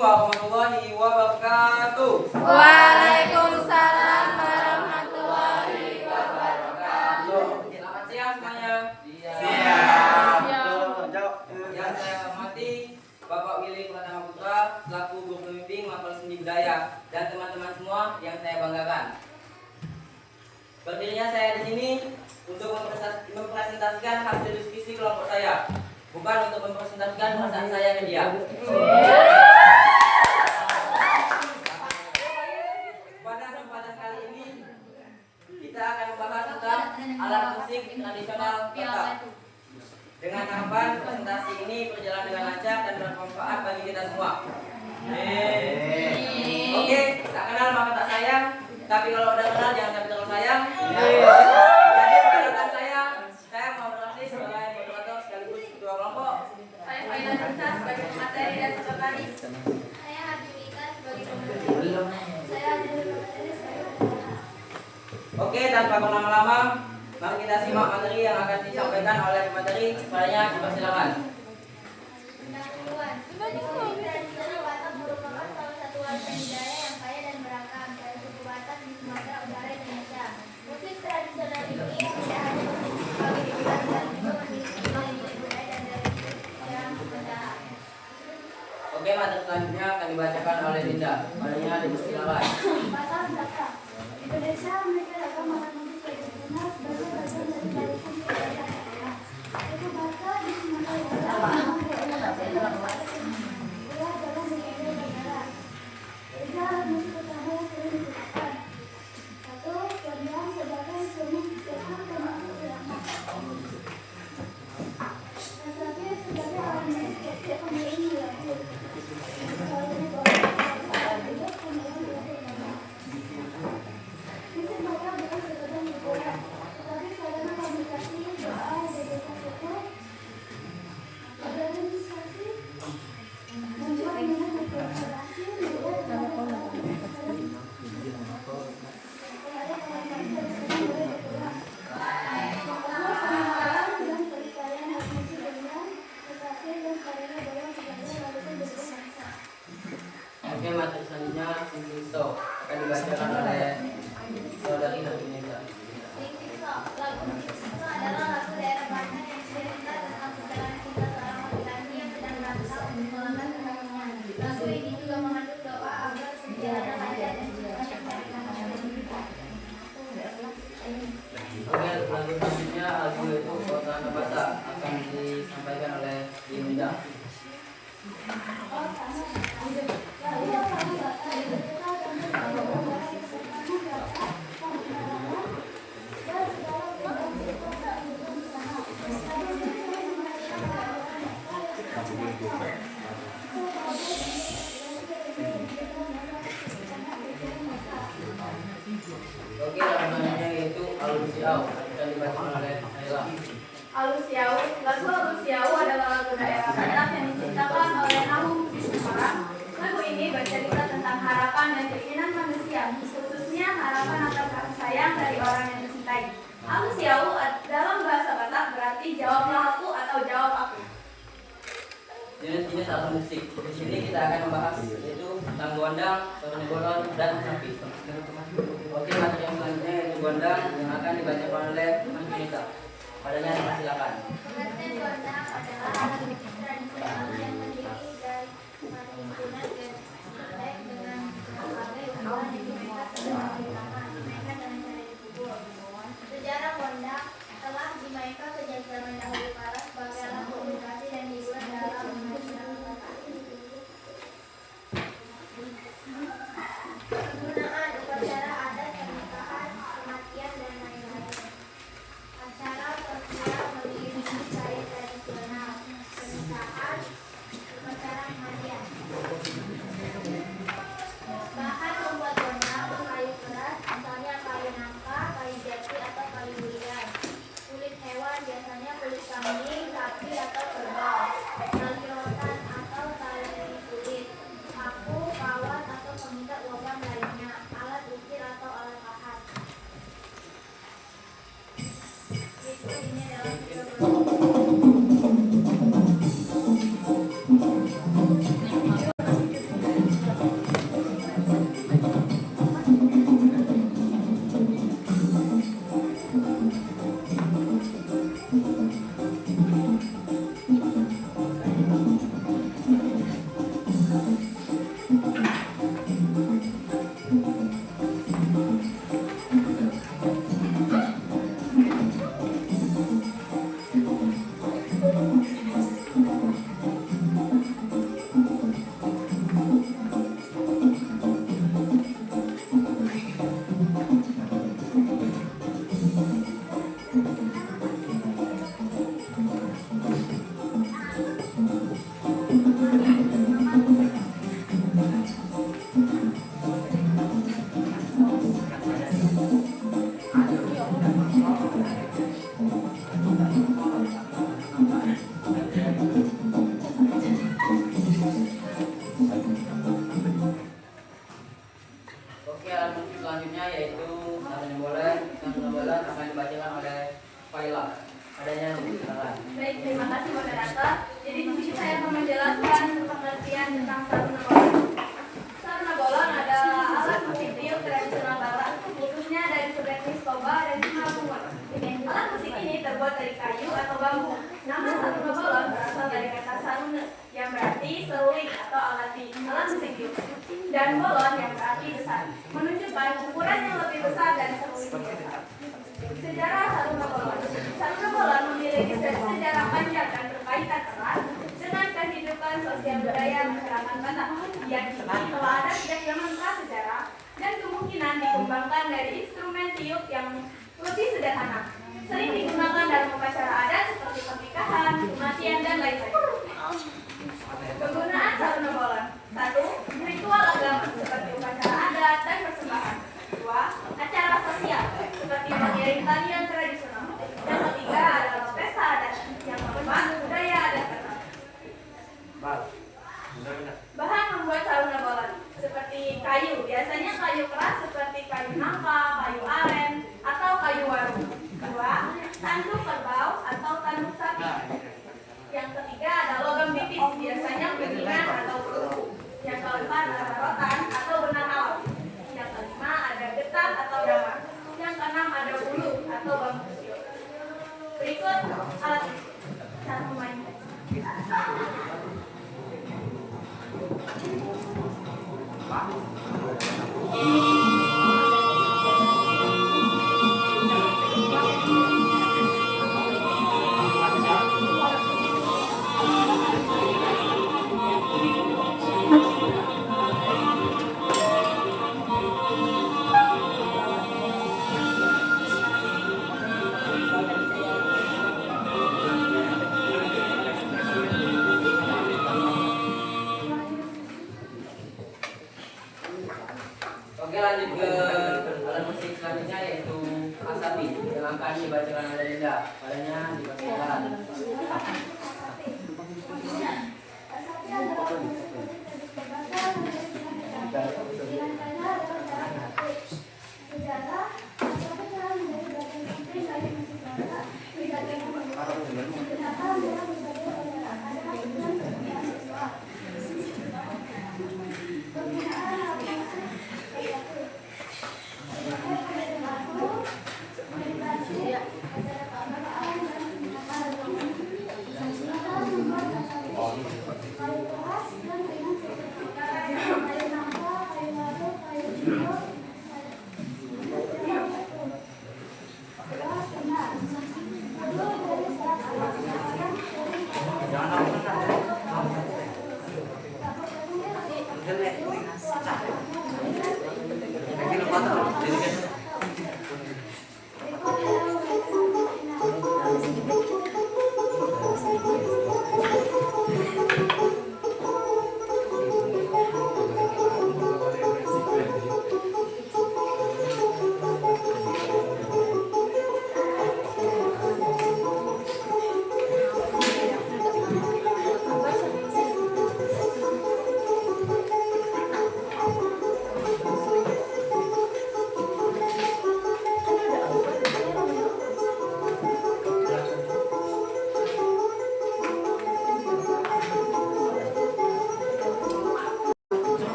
warahmatullahi wabarakatuh. Waalaikumsalam warahmatullahi wabarakatuh. Selamat siang semuanya. Siap. Yang saya hormati Bapak Willy Pratama Putra selaku guru pembimbing mapel seni budaya dan teman-teman semua yang saya banggakan. Berdirinya saya di sini untuk mempresentasikan hasil diskusi kelompok saya, bukan untuk mempresentasikan perasaan saya ke dia. Pada kesempatan kali ini kita akan membahas tentang alat musik tradisional Batak. Dengan harapan presentasi ini berjalan dengan lancar dan bermanfaat bagi kita semua. Oke, tak kenal maka tak sayang. Tapi kalau udah kenal jangan sampai terlalu sayang. Jadi perkenalkan saya mau berlatih sebagai moderator sekaligus ketua kelompok. Saya Faila Nisa sebagai pemateri dan sekretaris. Saya Habibika sebagai pemateri. Saya Adil sebagai pemateri. Oke, tanpa berlama-lama, mari kita simak materi yang akan disampaikan oleh pemateri. Padanya dipersilakan. Pendahuluan. Musik tradisional Batak merupakan salah satu warisan budaya yang kaya dan beragam dari suku Batak di Sumatera Utara Indonesia. Musik tradisional ini tidak hanya memiliki sebagai hiburan dan juga memiliki nilai-nilai budaya dan dari sejarah sejarah. Oke, materi selanjutnya akan dibacakan oleh Dinda. Padanya dipersilakan. Batak Batak. Indonesia memiliki ragam alat musik tradisional sebagai bagian dari tradisi budaya daerah. Suku Batak di Sumatera Utara adalah musik negara. Tiga alat musik utama yang sering digunakan. Satu, gondang sebagai instrumen sehat dan irama. Tetapi sebagai alat musik setiap pemainan lagu. Kalau ini gondang sebagai hidup pemainan lagu utama. Musik Batak bukan sekedar hiburan, tetapi sarana komunikasi, doa, dedikasi, organisasi, membuat minat berkolaborasi, membuat Oke, materi selanjutnya Singkiso akan dibacakan oleh saudari Nabineza. Lagu Singkiso adalah lagu daerah Banten yang cerita tentang perjalanan cinta seorang laki-laki yang sedang berusaha untuk melanggar kekasihnya. Lagu ini juga mengandung doa agar segalanya lancar dan Oke, lagu selanjutnya lagu itu Kota Batak akan disampaikan oleh Dinda. Oke, lagu selanjutnya yaitu Alusiau akan dibacakan oleh Naila. Alusiau. Lagu Alusiau adalah lagu daerah Batak yang diciptakan oleh Amung Semarang. Lagu ini bercerita tentang harapan dan keinginan manusia, khususnya harapan akan kasih sayang dari orang yang dicintai. Alusiau dalam bahasa Batak berarti jawablah aku atau jawab aku. Jenis-jenis alat musik. Di sini kita akan membahas yaitu tentang gondang, sarung bolon, dan sapi. Oke, materi yang selanjutnya yaitu gondang yang akan dibacakan oleh Mas Junita. Padanya dipersilakan. Pengantin gondang adalah alat musik tradisional yang terdiri dari perhimpunan gelek dengan berbagai ukuran yang dimainkan sebagai irama, dimainkan dengan cara dipukul. Sejarah gondang telah dimainkan sejak zaman dahulu kala sebagai alat komunikasi dan hiburan dalam masyarakat Batak. Penggunaan upacara adat, pernikahan, kematian, dan lain-lain. Acara sosial mengiringi tari tradisional, pernikahan, bowling atau alat musik biola. Dan bolon yang berarti besar, menunjukkan ukuran yang lebih besar dari seruling biasa. Sejarah saruna bolon. Saruna bolon memiliki sejarah panjang dan berkaitan erat dengan kehidupan sosial budaya masyarakat Batak, yakni telah ada sejak zaman prasejarah dan kemungkinan dikembangkan dari instrumen tiup yang lebih sederhana. Sering digunakan dalam upacara adat seperti pernikahan, kematian, dan lain-lain. Penggunaan saruna bolon. 1. Ritual agama seperti upacara adat dan persembahan. 2. Acara sosial seperti mengiring tarian tradisional. Dan ketiga adalah pesta adat yang merupakan budaya adat Batak. Bahan membuat saruna bolon seperti kayu, biasanya kayu keras seperti kayu nangka, kayu aren, atau kayu warung. 2. Tanduk kerbau atau tanduk sapi. Yang ketiga ada logam tipis, biasanya kuningan atau perunggu. Yang keempat ada rotan atau benang alam. Yang kelima ada getah atau damar. Yang keenam ada bulu atau bambu siok. Berikut alat cara memainkan. Oke, lanjut ke alat musik selanjutnya yaitu asapi yang akan dibacakan oleh Linda. Padanya dipersilakan.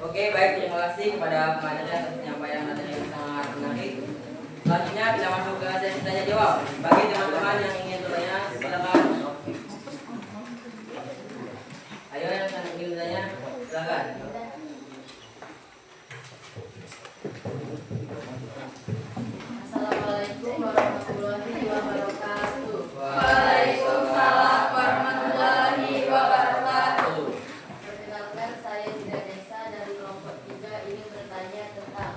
Oke, baik, terima kasih kepada pengajar atas penyampaian materi yang sangat menarik. Selanjutnya kita masuk ke sesi tanya jawab. Bagi teman-teman yang ingin bertanya, silakan. Ayo yang ingin bertanya, silakan. Assalamualaikum warahmatullahi wabarakatuh. Waalaikumsalam warahmatullahi wabarakatuh. Perkenalkan, saya Dina Desa dari kelompok 3 ini bertanya tentang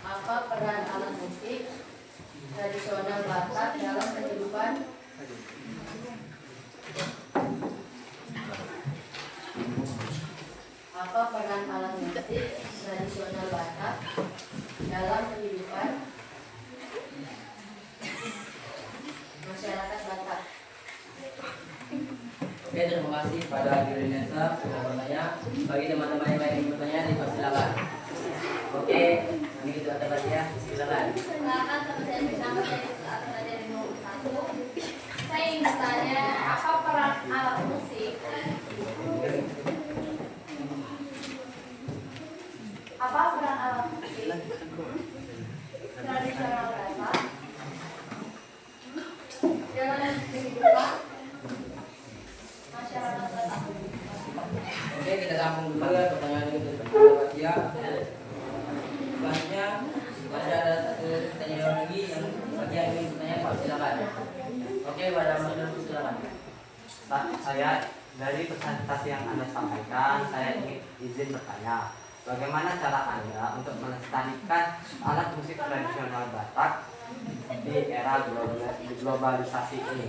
apa peran alat musik tradisional Batak dalam kehidupan masyarakat Batak? Oke, terima kasih pada Guru Nesa sudah bertanya. Bagi teman-teman yang lain yang bertanya, dipersilakan. Oke, Ini kita ada lagi ya, silakan. Silakan sama saya bersama dari atas dari nomor 1. Saya ingin bertanya, apa peran alat musik? Apa peran alat musik tradisional Batak dalam kehidupan masyarakat Batak? Oke, kita sambung dulu ya pertanyaan itu Bapak ya. Selanjutnya masih ada satu pertanyaan lagi yang bagi yang ingin bertanya Pak, silakan. Oke, pada Mas Nurul silakan. Pak, saya dari presentasi yang Anda sampaikan, saya ingin izin bertanya, bagaimana cara Anda untuk melestarikan alat musik tradisional Batak di era globalisasi ini?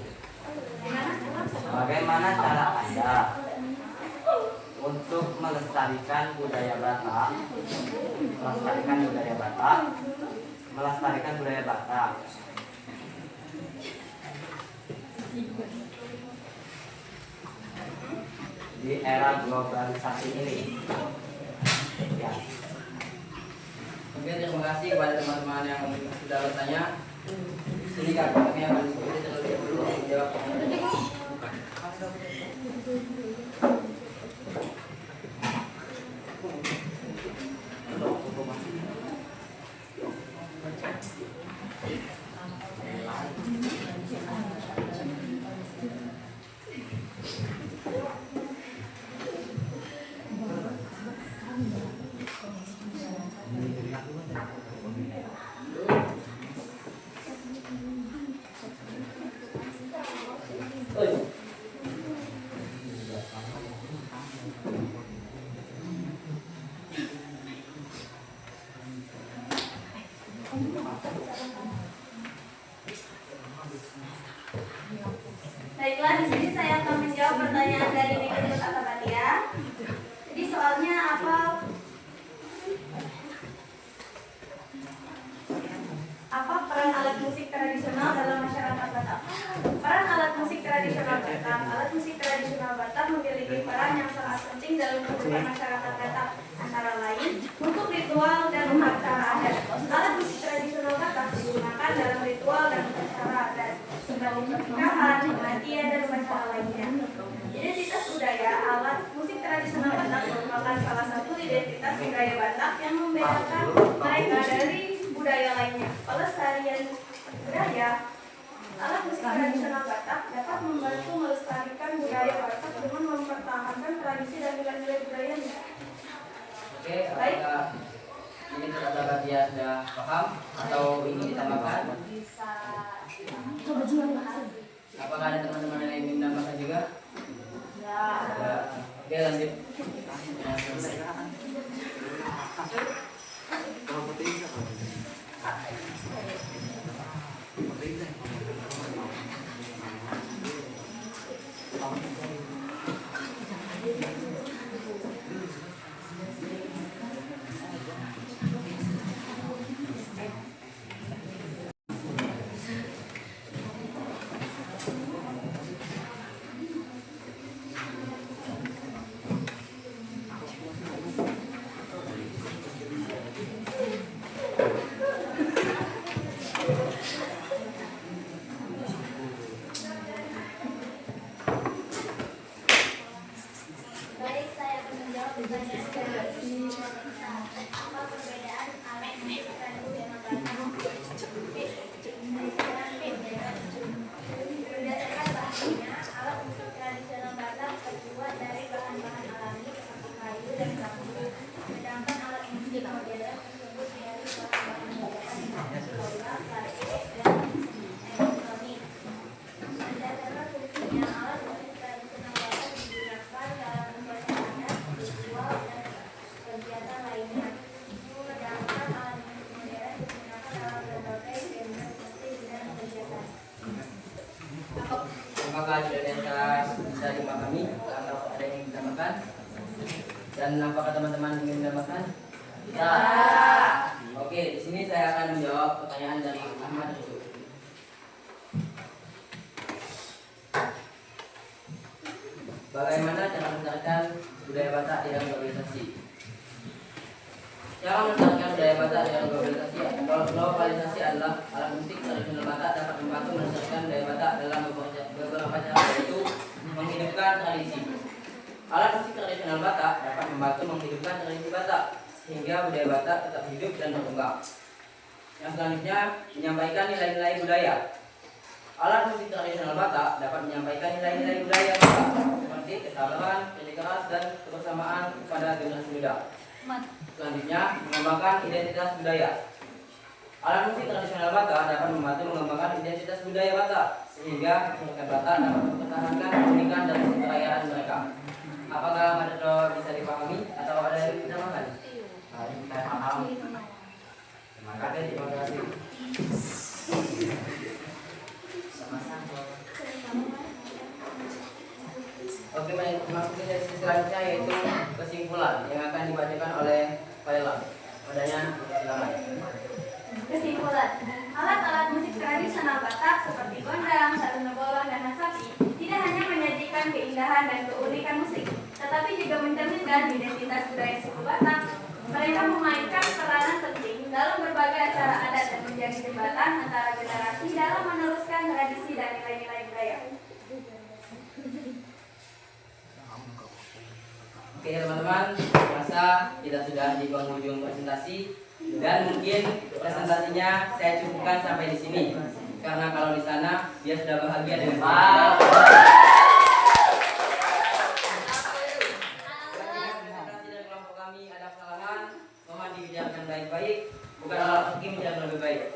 Bagaimana cara Anda untuk melestarikan budaya Batak, melestarikan budaya Batak di era globalisasi ini? Ya. Oke, terima kasih kepada teman-teman yang sudah bertanya. Sini kami akan diskusi terlebih dahulu untuk menjawab pertanyaan. Baiklah, di sini saya akan menjawab pertanyaan dari Nicholas Atabadia. Jadi soalnya apa peran alat musik tradisional dalam masyarakat Batak? Peran alat musik tradisional Batak. Alat musik tradisional Batak memiliki peran yang sangat penting dalam kehidupan masyarakat Batak, antara lain untuk ritual dan upacara adat. Alat musik tradisional Batak digunakan dalam ritual dan upacara adat seperti pernikahan, kematian, dan upacara lainnya. Identitas budaya. Alat musik tradisional Batak merupakan salah satu identitas budaya Batak yang membedakan mereka dari budaya lainnya. Pelestarian budaya. Alat musik tradisional Batak dapat membantu melestarikan budaya Batak dengan mempertahankan tradisi dan nilai-nilai budayanya. Oke, apakah ini terdapat dia sudah paham atau ingin ditambahkan? Apakah ada teman-teman yang ingin menambahkan juga? Ya. Oke, lanjut. Baik, saya akan menjawab pertanyaan dari apa perbedaan alat musik tradisional Batak? Berdasarkan bahannya, alat musik tradisional Batak terbuat dari bahan-bahan alami seperti kayu dan bambu. Sedangkan alat musik modern tersebut dari bahan-bahan modern seperti bola, plastik, dan elektronik. Berdasarkan fungsinya, alat musik tradisional Batak digunakan dalam upacara adat, ritual, dan kegiatan lainnya. Sedangkan alat musik modern digunakan dalam berbagai genre musik dan kegiatan. Apakah sudah bisa dipahami atau ada yang ingin ditambahkan? Dan apakah teman-teman ingin menambahkan? Ya. Oke, di sini saya akan menjawab pertanyaan dari Ahmad Yusuf. Bagaimana cara melestarikan budaya Batak di dalam globalisasi? Cara melestarikan budaya Batak dengan globalisasi adalah alat musik tradisional Batak dapat membantu melestarikan budaya Batak dalam beberapa cara, yaitu menghidupkan tradisi. Alat musik tradisional Batak dapat membantu menghidupkan tradisi Batak sehingga budaya Batak tetap hidup dan berkembang. Yang selanjutnya, menyampaikan nilai-nilai budaya. Alat musik tradisional Batak dapat menyampaikan nilai-nilai budaya Batak seperti kesabaran, kerja keras, dan kebersamaan kepada generasi muda. Selanjutnya, mengembangkan identitas budaya. Alat musik tradisional Batak dapat membantu mengembangkan identitas budaya Batak sehingga masyarakat Batak dapat mempertahankan keunikan dan kekayaan mereka. Apakah Madro bisa dipahami atau ada yang ditambahkan? Saya paham. Terima kasih. Sama-sama. Oke, baik. Masuk ke sesi selanjutnya yaitu kesimpulan yang akan dibacakan oleh Faila. Padanya, silakan. Kesimpulan, alat-alat musik tradisional Batak seperti gondang, satu negoro, dan nasapi tidak hanya menyajikan keindahan dan keunikan musik, tetapi juga mencerminkan identitas budaya suku Batak. Mereka memainkan peranan penting dalam berbagai acara adat dan menjadi jembatan antara generasi dalam meneruskan tradisi dan nilai-nilai budaya. Oke teman-teman, rasa kita sudah di penghujung presentasi dan mungkin presentasinya saya cukupkan sampai di sini karena kalau di sana dia sudah bahagia dengan presentasi dari kelompok kami ada kesalahan, mohon dibicarakan baik-baik, bukan alat hakim yang lebih baik.